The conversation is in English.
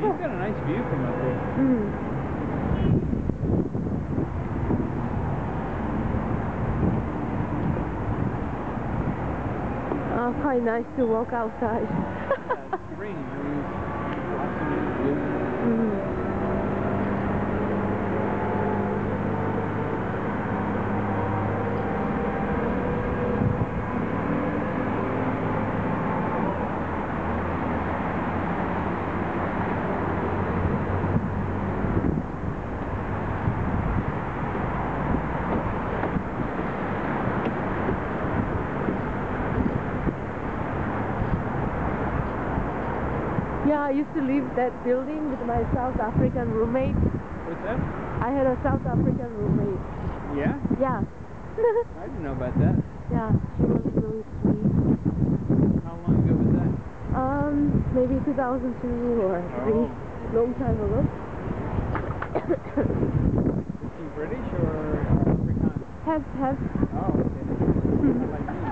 You've got a nice view from up here. Quite nice to walk outside. Yeah, it's green. Lots of blue. Yeah, I used to live that building with my South African roommate. What's that? I had a South African roommate. Yeah? Yeah. I didn't know about that. Yeah, she was really sweet. How long ago was that? Maybe 2002 or 3. Long time ago. Is she British or Afrikaans? Have. Oh, okay. Like me.